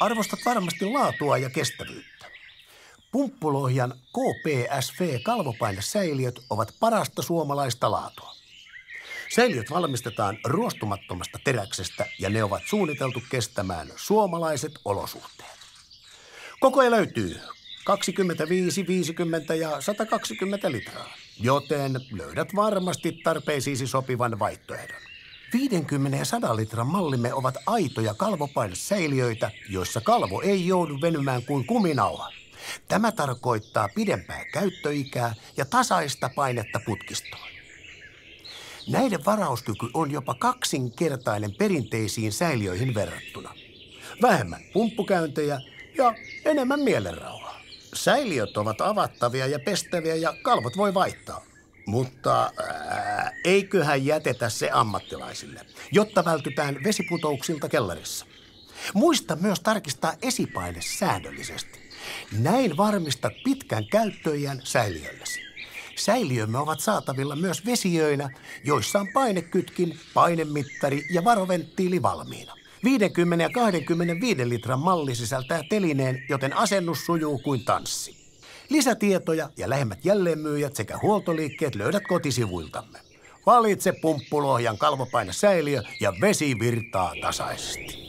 Arvostat varmasti laatua ja kestävyyttä. Pumppulohjan KPSV-kalvopainesäiliöt ovat parasta suomalaista laatua. Säiliöt valmistetaan ruostumattomasta teräksestä ja ne ovat suunniteltu kestämään suomalaiset olosuhteet. Kokoja löytyy 25, 50 ja 120 litraa, joten löydät varmasti tarpeisiisi sopivan vaihtoehdon. 50 ja 100 litran mallimme ovat aitoja kalvopainesäiliöitä, joissa kalvo ei joudu venymään kuin kuminauha. Tämä tarkoittaa pidempää käyttöikää ja tasaista painetta putkistoon. Näiden varauskyky on jopa 2-kertainen perinteisiin säiliöihin verrattuna. Vähemmän pumppukäyntejä ja enemmän mielenrauhaa. Säiliöt ovat avattavia ja pestäviä ja kalvot voi vaihtaa. Mutta eiköhän jätetä se ammattilaisille, jotta vältytään vesiputouksilta kellarissa. Muista myös tarkistaa esipaine säännöllisesti. Näin varmistat pitkän käyttöiän säiliöllesi. Säiliömme ovat saatavilla myös vesijöinä, joissa on painekytkin, painemittari ja varoventtiili valmiina. 50 ja 25 litran malli sisältää telineen, joten asennus sujuu kuin tanssi. Lisätietoja ja lähemmät jälleenmyyjät sekä huoltoliikkeet löydät kotisivuiltamme. Valitse Pumppulohjan kalvopainesäiliö ja vesi virtaa tasaisesti.